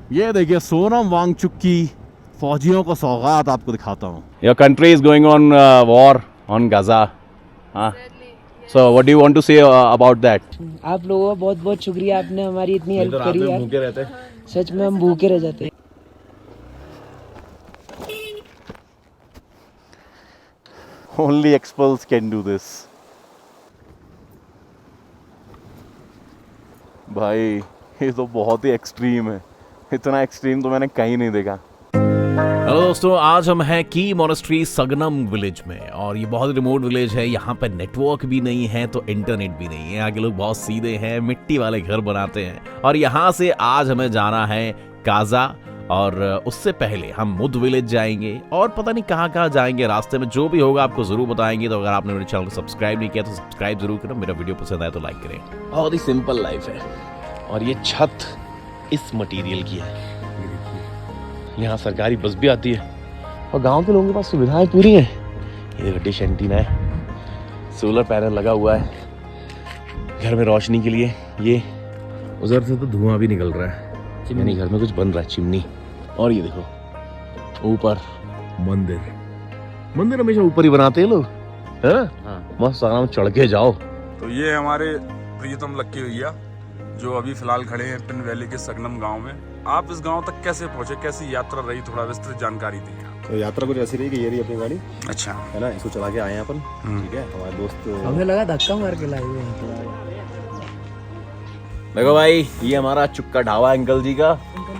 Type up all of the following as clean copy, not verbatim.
ये देखिए सोनम वांगचुक की फौजियों को सौगात आपको दिखाता हूँ। Your country is going on war on Gaza, हाँ, so what do you want to say about that? आप लोगों का बहुत बहुत शुक्रिया, आपने हमारी इतनी हेल्प करी यार। भूखे रहते। सच में हम भूखे रह जाते। Only experts can do this. भाई ये तो बहुत ही एक्सट्रीम है, इतना एक्सट्रीम तो मैंने कहीं नहीं देखा। हेलो दोस्तों, आज हम हैं की मोनेस्ट्री सगनम विलेज में और ये बहुत रिमोट विलेज है। यहाँ पर नेटवर्क भी नहीं है तो इंटरनेट भी नहीं है। यहाँ के लोग बहुत सीधे हैं, मिट्टी वाले घर बनाते हैं। और यहाँ से आज हमें जाना है काजा और उससे पहले हम मुद विलेज जाएंगे और पता नहीं कहाँ कहाँ जाएंगे। रास्ते में जो भी होगा आपको जरूर बताएंगे। तो अगर आपने मेरे चैनल को सब्सक्राइब नहीं किया तो सब्सक्राइब जरूर करें। मेरा वीडियो पसंद आए तो लाइक करें। बहुत ही सिंपल लाइफ है और ये छत इस मटेरियल की है। यहाँ सरकारी बस भी आती है और गांव के लोगों के पास सुविधाएं पूरी हैं। ये देखो डिश एंटीना है, सोलर पैनल लगा हुआ है घर में रोशनी के लिए। ये उधर से तो धुआं भी निकल रहा है, यानी घर में कुछ बन रहा है, चिमनी। और ये देखो ऊपर मंदिर, मंदिर हमेशा ऊपर ही बनाते हैं लोग, है ना? हाँ। मस्त आराम चढ़ के जाओ। तो ये हमारे प्रियतम लक्की भैया जो अभी फिलहाल खड़े हैं पिन वैली के सगनम गांव में। आप इस गांव तक कैसे पहुंचे, कैसी यात्रा रही, थोड़ा विस्तृत जानकारी दें। तो यात्रा कुछ ऐसी रही कि ये रही अपनी गाड़ी, अच्छा है ना, इसको चला के आए हैं अपन। ठीक है, हमारे दोस्त हमें लगा धक्का मार के लाए हुए हैं। देखो भाई, ये हमारा चुक्का ढाबा अंकल जी का।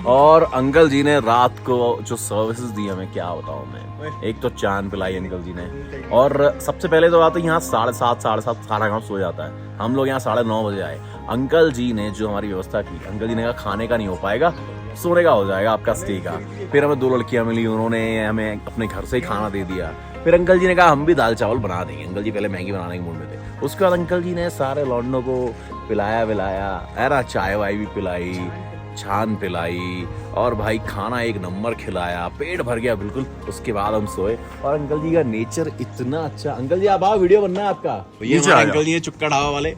और अंकल जी ने रात को जो सर्विसेज दी हमें, क्या बताऊं मैं। एक तो चांद पिलाई अंकल जी ने, और सबसे पहले तो बात है यहाँ 7:30 7:30 सारा गाँव सो जाता है। हम लोग यहाँ 9:30 बजे आए। अंकल जी ने जो हमारी व्यवस्था की, अंकल जी ने कहा खाने का नहीं हो पाएगा, सोने का हो जाएगा आपका, स्टे का। फिर हमें 2 लड़कियां मिली, उन्होंने हमें अपने घर से ही खाना दे दिया। फिर अंकल जी ने कहा हम भी दाल चावल बना देंगे। अंकल जी पहले मैगी बनाने के मूड में थे। उसके बाद अंकल जी ने सारे लौंडों को पिलाया विलाया, है चाय वाय भी पिलाई, छान पिलाई, और भाई खाना एक नंबर खिलाया, पेट भर गया बिल्कुल। उसके बाद हम सोए और अंकल जी का नेचर इतना अच्छा। अंकल जी आप आओ, वीडियो बनना है आपका। तो ये अंकल जी है चुक्का ढाबा वाले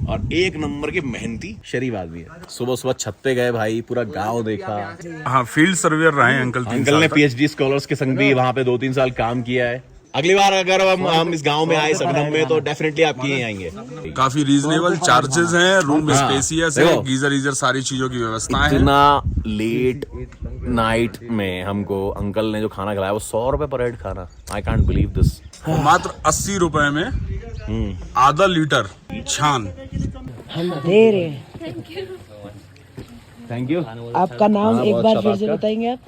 और एक नंबर के मेहनती शरीफ आदमी है। सुबह सुबह छत पे गए भाई, पूरा गांव देखा। हाँ, फील्ड सर्वेयर रहे हैं अंकल। अंकल ने PhD स्कॉलर्स के संग भी वहाँ पे 2-3 साल काम किया है। अगली बार अगर हम इस गांव में आए सगनम में तो डेफिनेटली आपके यहाँ आएंगे। काफी रीजनेबल चार्जेस हैं, रूम स्पेसियस है, गीजर ईजर सारी चीजों की व्यवस्था है। इतना लेट नाइट में हमको अंकल ने जो खाना खिलाया वो 100 रुपए पर हेड खाना। I can't believe this. मात्र 80 रुपए में आधा लीटर छान। हम दे रहे हैं। Thank you. आपका नाम एक बार फिर से बताएंगे आप?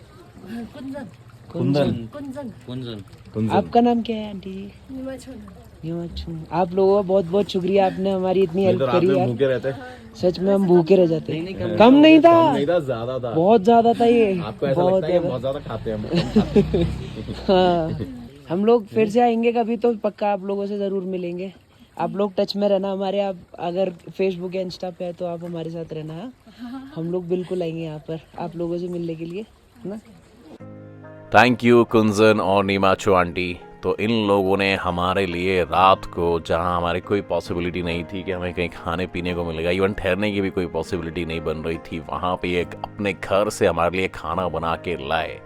कुंदन। आपका नाम क्या है आंटी जी? आप लोगों का बहुत बहुत शुक्रिया, आपने हमारी इतनी हेल्प करी यार। भूखे रहते। सच में हम भूखे रह जाते। कम नहीं था, ज्यादा था, बहुत ज्यादा था ये। आपको ऐसा लगता है कि बहुत ज्यादा खाते हैं हम। हाँ, हम लोग फिर से आएंगे कभी तो पक्का आप लोगों से जरूर मिलेंगे। आप लोग टच में रहना हमारे। आप अगर फेसबुक या इंस्टा पे है तो आप हमारे साथ रहना है। हम लोग बिल्कुल आएंगे यहाँ पर आप लोगों से मिलने के लिए, है ना। थैंक यू कुंजन और नीमाचो आंटी। तो इन लोगों ने हमारे लिए रात को, जहां हमारी कोई पॉसिबिलिटी नहीं थी कि हमें कहीं खाने पीने को मिलेगा, इवन ठहरने की भी कोई पॉसिबिलिटी नहीं बन रही थी, वहां पे एक अपने घर से हमारे लिए खाना बना के लाए।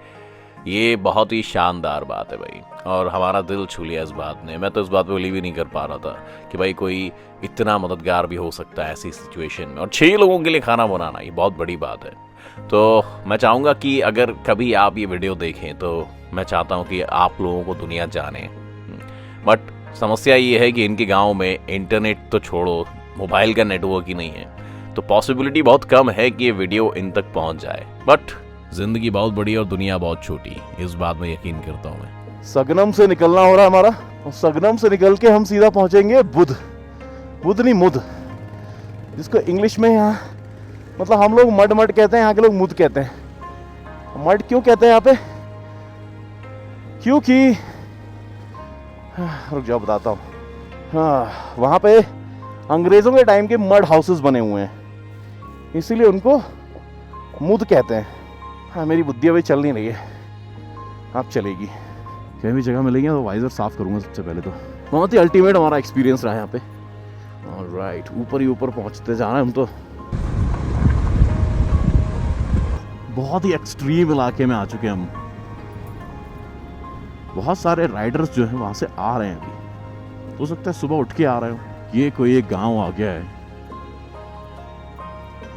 ये बहुत ही शानदार बात है भाई, और हमारा दिल छू लिया इस बात ने। मैं तो इस बात पे बिलीव ही नहीं कर पा रहा था कि भाई कोई इतना मददगार भी हो सकता है ऐसी सिचुएशन में। और 6 लोगों के लिए खाना बनाना ये बहुत बड़ी बात है। तो मैं चाहूँगा कि अगर कभी आप ये वीडियो देखें तो मैं चाहता हूँ कि आप लोगों को दुनिया जाने। बट समस्या ये है कि इनके गांव में इंटरनेट तो छोड़ो, मोबाइल का नेटवर्क ही नहीं है, तो पॉसिबिलिटी बहुत कम है कि ये वीडियो इन तक पहुँच जाए। बट जिंदगी बहुत बड़ी और दुनिया बहुत छोटी, इस बात में यकीन करता हूँ मैं। सगनम से निकलना हो रहा है हमारा, और सगनम से निकल के हम सीधा पहुंचेंगे बुध नहीं मुद, जिसको इंग्लिश में यहाँ मतलब हम लोग मड कहते हैं, यहाँ के लोग मुद कहते हैं। मड क्यों कहते हैं यहाँ पे? क्योंकि रुक जाओ बताता हूँ। हाँ, वहाँ पे अंग्रेजों के टाइम के मड हाउसेस बने हुए हैं, इसीलिए उनको मुद कहते हैं। हाँ, मेरी बुद्धि अभी चल नहीं रही है, आप चलेगी। कहीं भी जगह मिलेगी तो वाइजर साफ करूँगा सबसे पहले। तो बहुत ही अल्टीमेट हमारा एक्सपीरियंस रहा है यहाँ पे। ऑलराइट, ऊपर ही ऊपर पहुँचते जाना है हम तो। बहुत ही एक्सट्रीम इलाके में आ चुके हैं हम। बहुत सारे राइडर्स जो हैं वहां से आ रहे हैं अभी। हो सकता है सुबह उठ के आ रहे हो। ये कोई एक गांव आ गया है,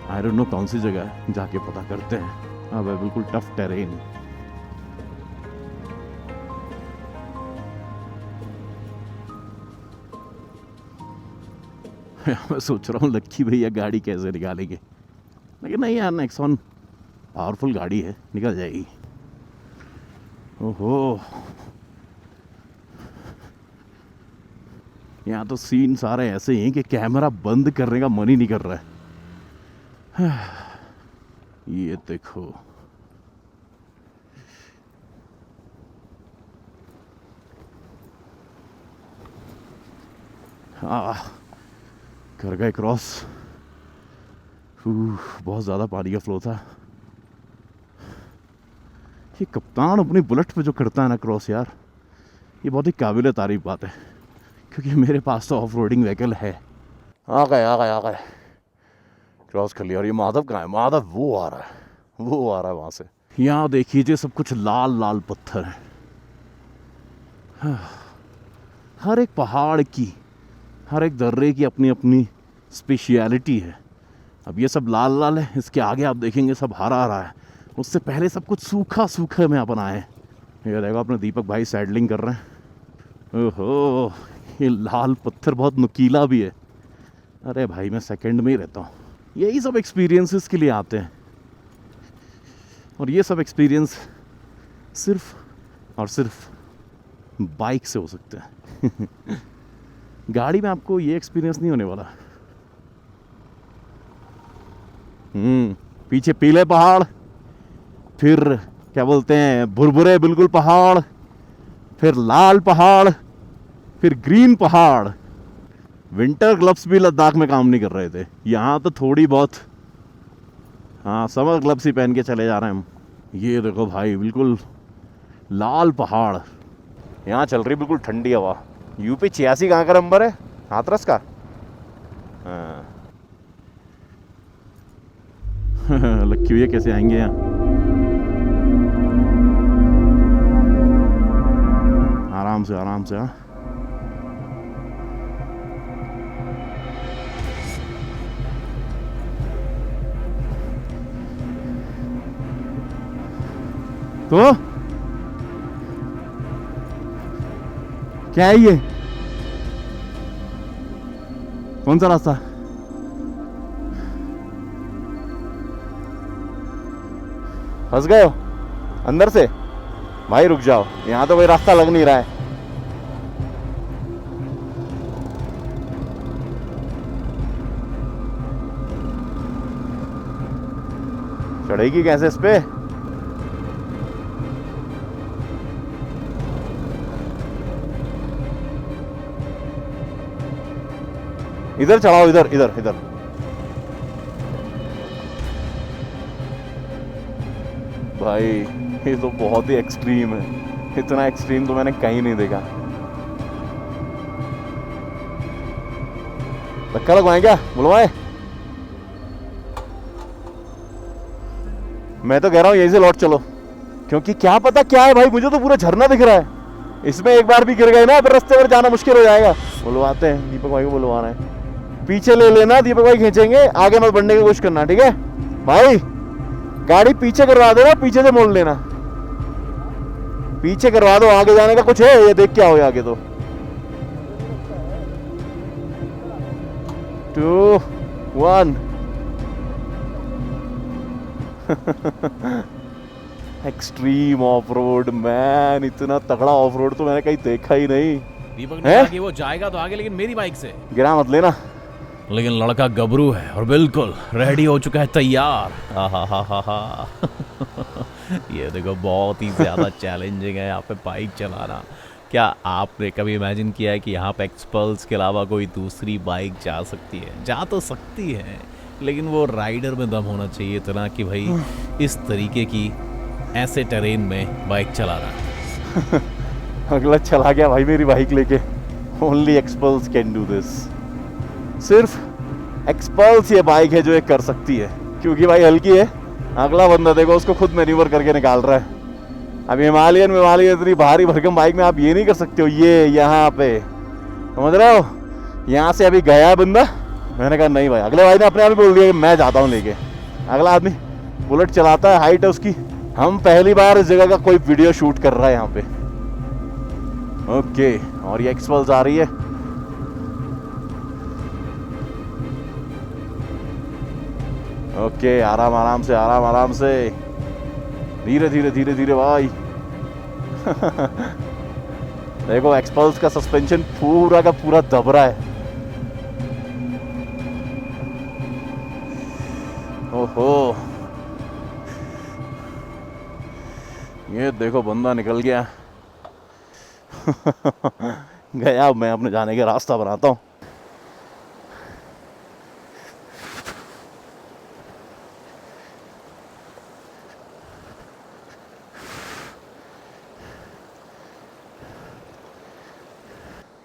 आई डोंट नो कौन सी जगह है, जाके पता करते हैं। अब है बिल्कुल टफ टेरेन। मैं सोच रहा हूँ लक्की भैया गाड़ी कैसे निकालेंगे, लेकिन नहीं यार, नेक्सॉन पावरफुल गाड़ी है, निकल जाएगी। ओहो, यहाँ तो सीन सारे ऐसे ही हैं कि कैमरा बंद करने का मन ही नहीं कर रहा है। ये देखो, कर गए क्रॉस। बहुत ज़्यादा पानी का फ्लो था। ये कप्तान अपनी बुलेट पे जो करता है ना क्रॉस यार, ये बहुत ही काबिल तारीफ बात है, क्योंकि मेरे पास तो ऑफ रोडिंग व्हीकल है। आ गए क्रॉस कर लिया। और ये माधव कहाँ है? माधव वो आ रहा है वहाँ से। यहाँ देखिए सब कुछ लाल लाल पत्थर है। हर एक पहाड़ की, हर एक दर्रे की अपनी अपनी स्पेशलिटी है। अब ये सब लाल लाल है, इसके आगे आप देखेंगे सब हरा हरा है। उससे पहले सब कुछ सूखा सूखा में अपन आए हैं। ये देखो अपने दीपक भाई सैडलिंग कर रहे हैं। ओहो, ये लाल पत्थर बहुत नुकीला भी है। अरे भाई मैं सेकंड में ही रहता हूँ। यही सब एक्सपीरियंसेस के लिए आते हैं, और ये सब एक्सपीरियंस सिर्फ और सिर्फ बाइक से हो सकते हैं। गाड़ी में आपको ये एक्सपीरियंस नहीं होने वाला। पीछे पीले पहाड़, फिर क्या बोलते हैं भुरभुरे बिल्कुल पहाड़, फिर लाल पहाड़, फिर ग्रीन पहाड़। विंटर ग्लव्स भी लद्दाख में काम नहीं कर रहे थे। यहाँ तो थोड़ी बहुत समर ग्लव्स ही पहन के चले जा रहे हैं हम। ये देखो भाई, बिल्कुल लाल पहाड़। यहाँ चल रही बिल्कुल ठंडी हवा। यूपी 86 कहाँ का नंबर है? हाथरस का। लक्की भैया कैसे आएंगे यहाँ? आराम से हाँ। तो क्या है ये? कौन सा रास्ता? फंस गए हो अंदर से? भाई रुक जाओ, यहाँ तो कोई रास्ता लग नहीं रहा है। चढ़ेगी कैसे इस पे? इधर चढ़ाओ, इधर। भाई ये तो बहुत ही एक्सट्रीम है। इतना एक्सट्रीम तो मैंने कहीं नहीं देखा। धक्का लगवाएं क्या? बुलवाएं? मैं तो कह रहा हूँ यहीं से लौट चलो, क्योंकि क्या पता क्या है भाई। मुझे तो पूरा झरना दिख रहा है। इसमें एक बार भी गिर गए ना, फिर रास्ते पर जाना मुश्किल हो जाएगा। बुलवाते हैं, दीपक भाई को बुलवा रहे हैं। पीछे ले लेना, दीपक भाई खींचेंगे, आगे मत बढ़ने की कोशिश करना, ठीक है भाई? गाड़ी पीछे करवा देना, पीछे से मोड़ लेना। पीछे करवा दो, आगे जाने का कुछ है? ये देख क्या हो आगे तो। 2 1 एक्सट्रीम ऑफ रोड मैन। इतना तगड़ा ऑफ रोड तो मैंने कहीं देखा ही नहीं। दीपक ने कहा कि वो जाएगा तो आगे, लेकिन मेरी बाइक से। गिरा मत लेना। लेकिन लड़का गबरू है और बिल्कुल रेडी हो चुका है, तैयार। हा। ये देखो, बहुत ही ज़्यादा चैलेंजिंग है यहाँ पे बाइक चलाना। क्या आपने कभी इमेजिन किया है कि यहाँ पे एक्सपल्स के अलावा कोई दूसरी बाइक जा सकती है? जा तो सकती है, लेकिन वो राइडर में दम होना चाहिए इतना कि भाई इस तरीके की ऐसे टेरेन में बाइक चलाना। अगला चला गया भाई मेरी बाइक लेके। Only XPulse can do this. सिर्फ एक्सपल्स ये बाइक है जो ये कर सकती है, क्योंकि भाई हल्की है, अगला बंदा देखो उसको खुद मैन्यूवर करके निकाल रहा है। अब हिमालयन इतनी भारी भरकम बाइक में आप ये नहीं कर सकते हो, ये यहाँ पे समझ रहे हो। यहाँ से अभी गया है बंदा, मैंने कहा नहीं भाई, अगले भाई ने अपने आप ही बोल दिया कि मैं जाता हूँ लेके। अगला आदमी बुलेट चलाता है, हाइट है उसकी। हम पहली बार इस जगह का कोई वीडियो शूट कर रहा है यहाँ पे। ओके, और ये एक्सपल्स आ रही है। ओके, आराम आराम से, आराम आराम से, धीरे धीरे धीरे धीरे भाई। देखो एक्सपल्स का सस्पेंशन पूरा का पूरा दब रहा है। ओहो, ये देखो बंदा निकल गया। गया, मैं अपने जाने का रास्ता बनाता हूँ।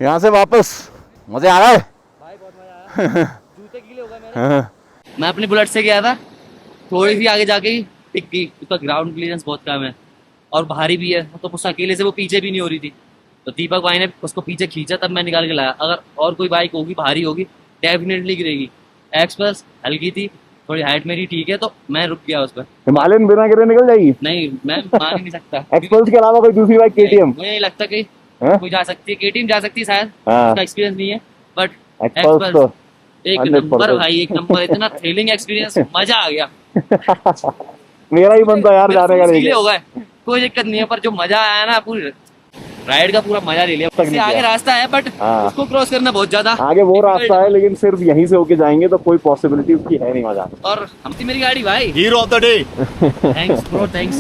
यहाँ से वापस मजे आ रहा है भाई, बहुत मजा आया। जूते गीले हो गए मेरे। हाँ। मैं अपनी बुलेट से गया था, थोड़ी सी आगे जाके ही टिक गई, उसका ग्राउंड क्लियरेंस बहुत कम है और भारी भी है, तो उस अकेले से वो पीछे भी नहीं हो रही थी। तो दीपक भाई ने उसको पीछे खींचा, तब मैं निकाल के लाया। अगर और कोई बाइक होगी भारी होगी डेफिनेटली गिरेगी। एक्सप्रेस हल्की थी, थोड़ी हाइट मेरी ठीक है, तो मैं रुक गया उस पर। हिमालयन बिना गिरे निकल जाएगी। नहीं, मैं मान ही नहीं सकता। एक्सपल्स के अलावा कोई दूसरी बाइक केटीएम मुझे नहीं लगता कि हाँ? कोई जा सकती है। केटीएम जा सकती है शायद, हाँ। उसका एक्सपीरियंस नहीं है, बट एक्सपल्स तो एक 100% नंबर भाई, एक नंबर। इतना थ्रिलिंग एक्सपीरियंस, मजा आ गया। मेरा ही बनता यार जाने का। गीले हो गए, कोई दिक्कत नहीं है, पर जो मजा आया ना, पूरी राइड का पूरा मजा ले लिया। उससे आगे रास्ता है, बट हाँ। उसको क्रॉस करना बहुत ज्यादा आगे वो रास्ता है, लेकिन सिर्फ यहीं से होके जाएंगे तो कोई पॉसिबिलिटी उसकी है नहीं मजा। और हम थी मेरी गाड़ी भाई। Hero of the day. Thanks bro, thanks,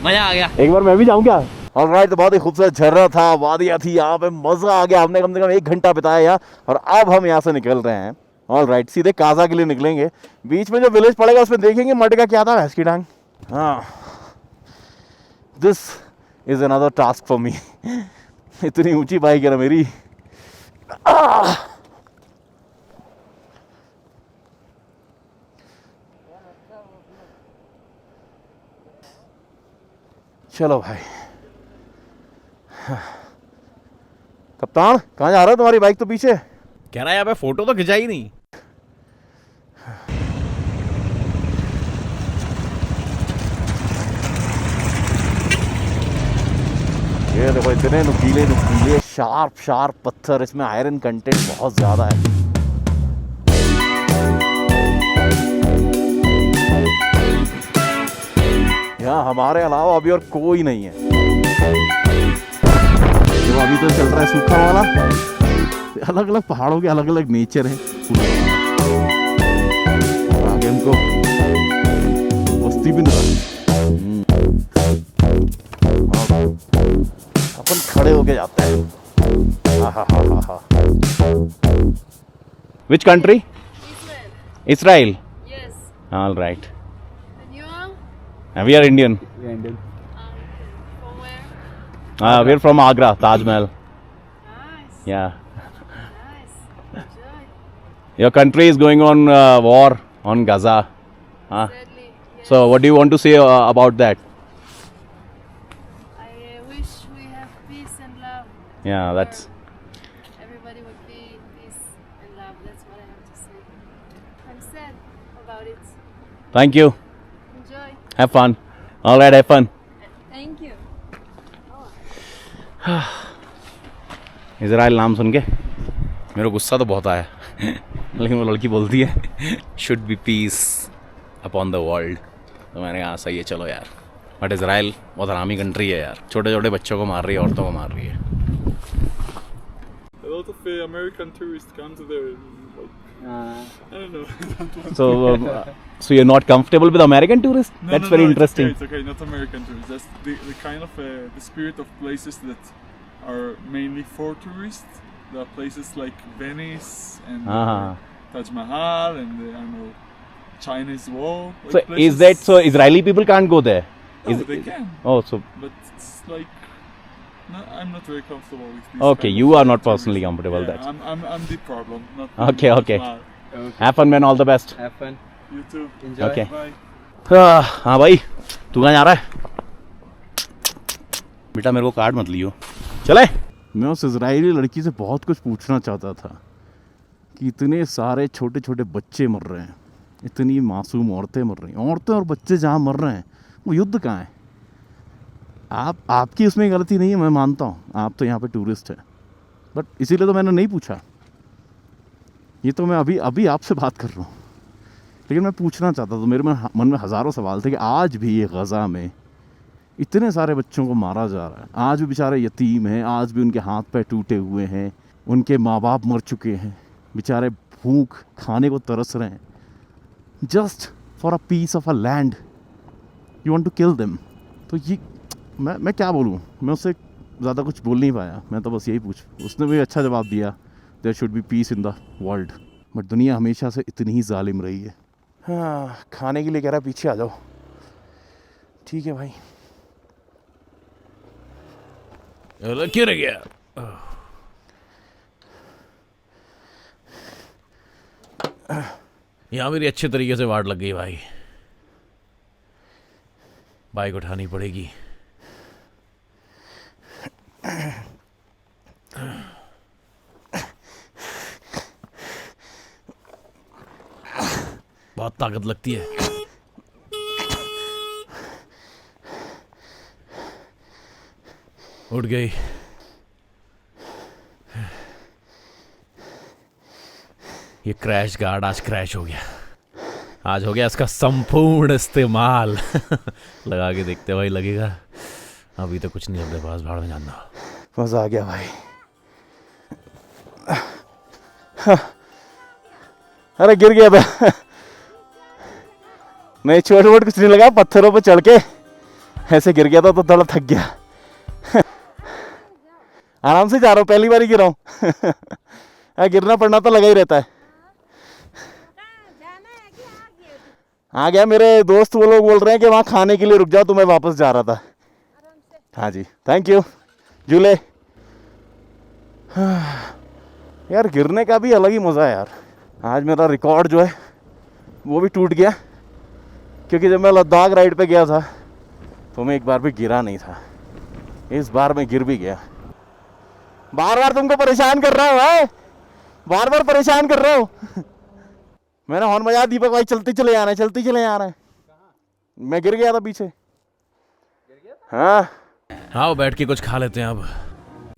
मजा आ गया। एक बार मैं भी जाऊँ क्या? ऑलराइट, तो बहुत ही खूबसूरत झरना था, वादियाँ थी, यहाँ पे मजा आ गया। हमने कम से कम 1 घंटा बिताया यहाँ, और अब हम यहाँ से निकल रहे हैं। ऑलराइट, सीधे काजा के लिए निकलेंगे। बीच में जो विलेज पड़ेगा उसमें देखेंगे मड का क्या था, भैंस की टांग। हाँ, this is another task for me. इतनी ऊंची बाइक है ना मेरी। चलो भाई। कप्तान, कहाँ जा रहा है? तुम्हारी बाइक तो पीछे। कह रहा है यहाँ पे फोटो तो खिंचाई नहीं। ये देखो इतने नुकीले नुकीले शार्प शार्प पत्थर, इसमें आयरन कंटेंट बहुत ज्यादा है। यहाँ हमारे अलावा अभी और कोई नहीं है। जो अभी तो चल रहा है सूखा वाला। अलग अलग पहाड़ों के अलग अलग नेचर है। आगे हमको बस्ती भी नजर। अपन खड़े होके जाते हैं। Which country? Israel. Yes. All right. And you are? We are Indian. From where? We're from Agra, Taj Mahal. Nice. Yeah. Nice. Enjoy. Your country is going on war on Gaza. Sadly. Yes. So what do you want to say about that? I wish we have peace and love. Yeah, that's. Everybody would be in peace and love. That's what I have to say. I'm sad about it. Thank you. Enjoy. Have fun. All right, have fun. Thank you. Israel नाम सुन के मेरे को गुस्सा तो बहुत आया। लेकिन वो लड़की बोलती है should be peace upon the world. तो मैंने कहा सही है, चलो यार। बट इजराइल बहुत हरामी कंट्री है यार, छोटे छोटे बच्चों को मार रही है, औरतों को मार रही है। A lot of American tourists come to there. I don't know. So you're not comfortable with American tourists? That's very interesting. It's okay, not American tourists. That's the kind of the spirit of places that are mainly for tourists. There are places like Venice and Taj Mahal and I don't know, Chinese Wall. Like So places. is that so? Israeli people can't go there? No, they can. Oh, so But it's like I'm not very comfortable with this. okay, kind you of are not tourism. personally comfortable. Yeah, That's I'm the problem. Not Okay, not okay. Mal. have fun, man. All the best. Have fun. You too. Enjoy. Okay. Bye. हाँ भाई, तू कहाँ जा रहा है? बेटा मेरे को कार्ड मत लियो, चले। मैं उस इजरायली लड़की से बहुत कुछ पूछना चाहता था कि इतने सारे छोटे छोटे बच्चे मर रहे हैं, इतनी मासूम औरतें मर रही हैं, औरतें और बच्चे जहाँ मर रहे हैं वो युद्ध कहाँ है? आपकी उसमें गलती नहीं है, मैं मानता हूँ, आप तो यहाँ पे टूरिस्ट हैं, बट इसीलिए तो मैंने नहीं पूछा। ये तो मैं अभी अभी आपसे बात कर रहा हूँ, लेकिन मैं पूछना चाहता था, मेरे मन में हज़ारों सवाल थे कि आज भी ये गज़ा में इतने सारे बच्चों को मारा जा रहा है, आज भी बेचारे यतीम हैं, आज भी उनके हाथ पैर टूटे हुए हैं, उनके माँ बाप मर चुके हैं, बेचारे भूख खाने को तरस रहे हैं, just for a piece of a land you want to kill them. तो ये मैं क्या बोलूँ, मैं उससे ज़्यादा कुछ बोल नहीं पाया, मैं तो बस यही उसने भी अच्छा जवाब दिया, there should be peace in the world. But दुनिया हमेशा से इतनी ही जालिम रही है। हाँ, खाने के लिए कह रहा है पीछे आ जाओ, ठीक है भाई। क्यों रह गया? यहाँ मेरी अच्छे तरीके से वाट लग गई भाई, बाइक उठानी पड़ेगी। बहुत ताकत लगती है। उठ गई। ये क्रैश गार्ड आज क्रैश हो गया, आज हो गया इसका संपूर्ण इस्तेमाल। लगा के देखते भाई, लगेगा। अभी तो कुछ नहीं अपने पास, भाड़ में जानना। मजा आ गया भाई। अरे गिर गया था। नहीं, चोट वोट कुछ नहीं लगा, पत्थरों पे चढ़ के ऐसे गिर गया था तो थोड़ा थक गया। आराम से जा रहा हूँ, पहली बार ही गिरा हूँ। गिरना पड़ना तो लगा ही रहता है। आ गया, मेरे दोस्त वो लोग बोल रहे हैं कि वहाँ खाने के लिए रुक जाओ, तो मैं वापस जा रहा था। हाँ जी, थैंक यू जूले। यार गिरने का भी अलग ही मज़ा है यार। आज मेरा रिकॉर्ड जो है वो भी टूट गया, क्योंकि जब मैं लद्दाख राइड पे गया था तो मैं एक बार भी गिरा नहीं था। इस बार मैं गिर भी गया। बार बार तुमको परेशान कर रहा हूँ, है? बार बार परेशान कर रहा हूँ। मैंने हॉर्न बजाया, दीपक भाई चलते चले आ रहे हैं, चलते चले आ रहे हैं। मैं गिर गया था पीछे। हाँ हाँ, बैठ के कुछ खा लेते हैं अब।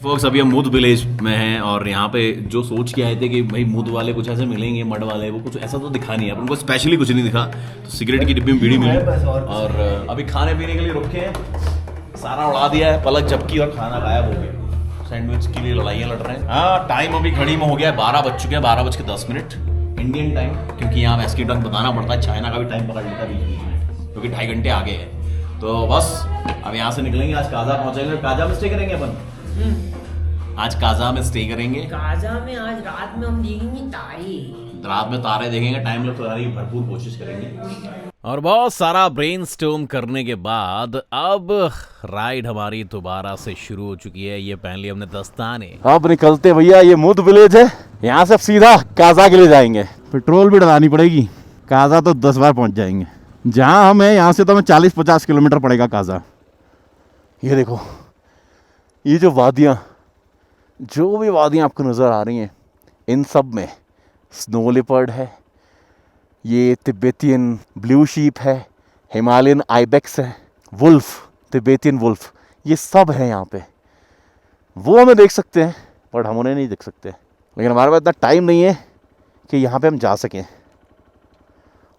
फोक्स, अभी हम मुद विलेज में हैं और यहाँ पे जो सोच के आए थे कि भाई मुद वाले कुछ ऐसे मिलेंगे, मड वाले, वो कुछ ऐसा तो दिखा नहीं है। उनको स्पेशली कुछ नहीं दिखा, तो सिगरेट की डिब्बी में बीड़ी मिली और अभी खाने पीने के लिए रुके हैं। सारा उड़ा दिया है, पलक झपकी और खाना गायब हो गया। सैंडविच के लिए लड़ाइयाँ लड़ रहे हैं। हाँ, टाइम अभी घड़ी में हो गया है 12 बज चुके हैं, 12:10 इंडियन टाइम, क्योंकि यहाँ वेस्टर्न टाइम बताना पड़ता है। चाइना का भी टाइम पकड़ लेता है बीच में, क्योंकि 2.5 घंटे आगे है। तो बस अब यहाँ से निकलेंगे, आज काजा पहुँचेंगे। काजा में स्टे करेंगे अपन, आज काजा में स्टे करेंगे। काजा में आज रात में हम देखेंगे तारे, रात में तारे देखेंगे, टाइम लग तो की भरपूर कोशिश करेंगे। और बहुत सारा ब्रेनस्टॉर्म करने के बाद अब राइड हमारी दोबारा से शुरू हो चुकी है। ये पहले हमने दस्ताने, अब निकलते भैया, ये मुद विलेज है, यहाँ से सीधा काजा के लिए जाएंगे। पेट्रोल भी डलानी पड़ेगी, काजा तो 10 बार पहुँच जाएंगे। जहाँ हम हैं यहाँ से तो हमें 40-50 किलोमीटर पड़ेगा काजा। ये देखो, ये जो वादियाँ, जो भी वादियाँ आपको नज़र आ रही हैं, इन सब में स्नो लेपर्ड है, ये तिब्बतियन ब्लू शीप है, हिमालयन आइबेक्स है, वुल्फ, तिब्बतियन वुल्फ, ये सब है यहाँ पे। वो हमें देख सकते हैं बट हम उन्हें नहीं देख सकते, लेकिन हमारे पास इतना टाइम नहीं है कि यहाँ पे हम जा सकें।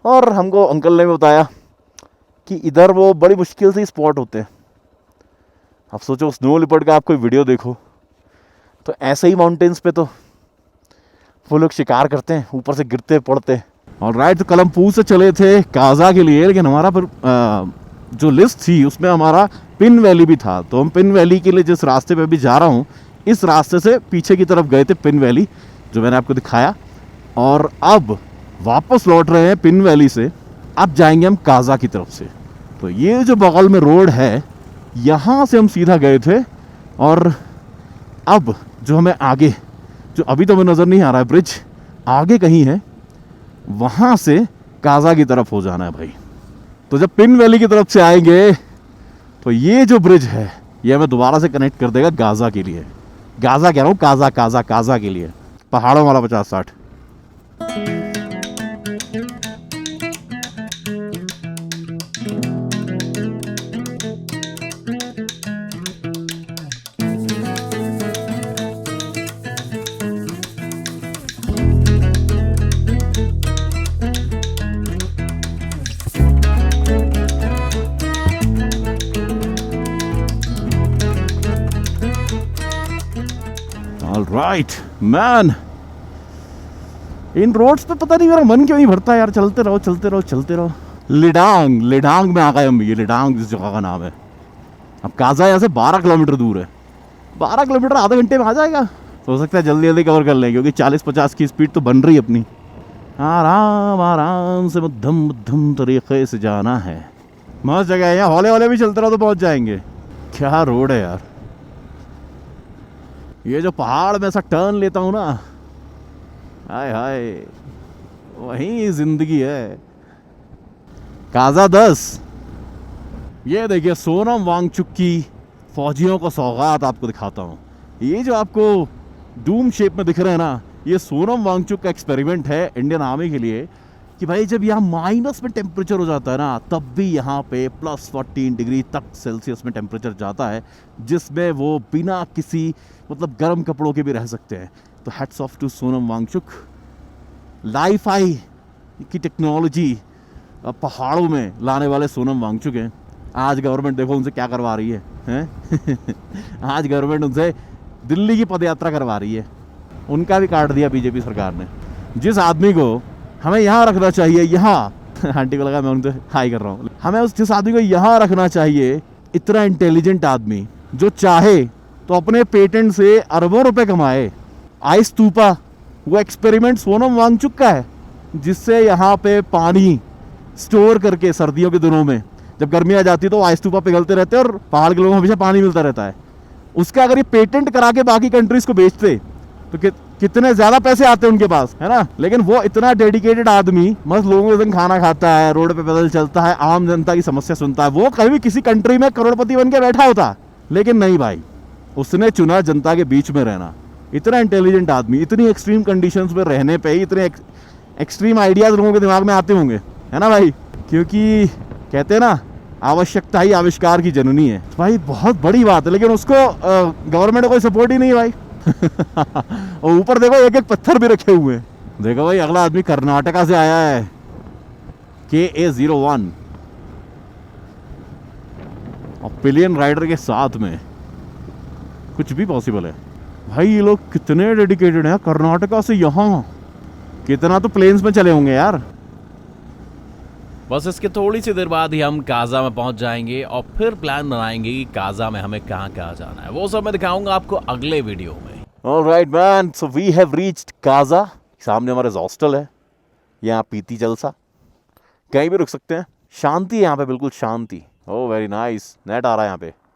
और हमको अंकल ने भी बताया कि इधर वो बड़ी मुश्किल से स्पॉट होते हैं। अब सोचो, स्नो लेपर्ड का आप कोई वीडियो देखो तो ऐसे ही माउंटेन्स पे तो वो लोग शिकार करते हैं, ऊपर से गिरते पड़ते। और राइट, तो कलमपुर से चले थे काजा के लिए, लेकिन हमारा पर जो लिस्ट थी उसमें हमारा पिन वैली भी था। तो हम पिन वैली के लिए जिस रास्ते पे भी जा रहा हूँ, इस रास्ते से पीछे की तरफ गए थे, पिन वैली जो मैंने आपको दिखाया। और अब वापस लौट रहे हैं पिन वैली से, अब जाएंगे हम काजा की तरफ से। तो ये जो बगल में रोड है, यहाँ से हम सीधा गए थे। और अब जो हमें आगे, जो अभी तो हमें नज़र नहीं आ रहा है, ब्रिज आगे कहीं है, वहाँ से काजा की तरफ हो जाना है भाई। तो जब पिन वैली की तरफ से आएंगे तो ये जो ब्रिज है ये हमें दोबारा से कनेक्ट कर देगा गाजा के लिए। गाजा कह रहा हूँ, काजा काजा काजा के लिए, पहाड़ों वाला 50-60। ऑलराइट मैन, इन रोड्स पे पता नहीं मेरा मन क्यों नहीं भरता यार। चलते रहो चलते रहो चलते रहो। लिडांग, लिडांग में आ गए हम। ये लिडांग जिस जगह का नाम है। अब काजा यहाँ से 12 किलोमीटर दूर है। 12 किलोमीटर आधे घंटे में आ जाएगा तो हो सकता है जल्दी जल्दी कवर कर लें, क्योंकि 40-50 की स्पीड तो बन रही है अपनी। आराम आराम से मध्यम मध्यम तरीके से जाना है। मस्त जगह है यहाँ, हौले हौले भी चलते रहो तो पहुँच जाएंगे। क्या रोड है यार। ये जो पहाड़ में ऐसा टर्न लेता हूँ ना, हाय हाय, वही जिंदगी है। काजा 10। ये देखिए सोनम वांगचुक की फौजियों को सौगात आपको दिखाता हूँ। ये जो आपको डूम शेप में दिख रहे हैं ना, ये सोनम वांगचुक का एक्सपेरिमेंट है इंडियन आर्मी के लिए कि भाई जब यहाँ माइनस में टेम्परेचर हो जाता है ना, तब भी यहाँ पे +14 डिग्री तक सेल्सियस में टेम्परेचर जाता है, जिसमें वो बिना किसी मतलब गर्म कपड़ों के भी रह सकते हैं। तो hats off to Sonam Wangchuk. LiFi की टेक्नोलॉजी पहाड़ों में लाने वाले सोनम वांगचुक हैं। आज गवर्नमेंट देखो उनसे क्या करवा रही है, हैं? आज गवर्नमेंट उनसे दिल्ली की पदयात्रा करवा रही है। उनका भी काट दिया बीजेपी सरकार ने। जिस आदमी को हमें यहाँ रखना चाहिए, यहाँ आंटी को लगा मैं उनसे हाई कर रहा हूँ, हमें जिस आदमी को यहाँ रखना चाहिए, इतना इंटेलिजेंट आदमी जो चाहे तो अपने पेटेंट से अरबों रुपए कमाए। आइस स्तूपा वो एक्सपेरिमेंट सोनम वांगचुक का है, जिससे यहाँ पे पानी स्टोर करके सर्दियों के दिनों में जब गर्मी आ जाती है तो आइस स्तूपा पिघलते रहते हैं और पहाड़ के लोगों को हमेशा पानी मिलता रहता है। उसका अगर ये पेटेंट करा के बाकी कंट्रीज को बेचते तो कितने ज्यादा पैसे आते हैं उनके पास, है ना। लेकिन वो इतना डेडिकेटेड आदमी मस्त लोगों के संग खाना खाता है, रोड पे पैदल चलता है, आम जनता की समस्या सुनता है। वो कभी भी किसी कंट्री में करोड़पति बन के बैठा होता, लेकिन नहीं भाई, उसने चुना जनता के बीच में रहना। इतना इंटेलिजेंट आदमी, इतनी एक्सट्रीम कंडीशंस में रहने पे ही इतने एक्सट्रीम आइडियाज लोगों के दिमाग में आते होंगे, है ना भाई। क्योंकि कहते हैं ना, आवश्यकता ही आविष्कार की जननी है। भाई बहुत बड़ी बात है, लेकिन उसको गवर्नमेंट को कोई सपोर्ट ही नहीं है भाई। और ऊपर देखो एक एक पत्थर भी रखे हुए हैं। देखो भाई अगला आदमी कर्नाटका से आया है, KA-01 और पिलियन राइडर के साथ में कुछ भी पॉसिबल है। भाई ये लोग कितने डेडिकेटेड हैं। कर्नाटका से यहाँ कितना तो प्लेन्स में चले होंगे यार। बस इसके थोड़ी सी देर बाद ही हम काजा में पहुंच जाएंगे और फिर प्लान बनाएंगे कि काजा में हमें कहाँ कहाँ जाना है। वो सब मैं दिखाऊंगा आपको अगले वीडियो में। All right man, so we have reached Kaza. सामने हमारे हॉस्टल है, यहाँ पीती जलसा, कहीं भी रुक सकते हैं। शांति है यहाँ पे, बिल्कुल शांति। ओह वेरी नाइस, नेट आ रहा है यहाँ पे।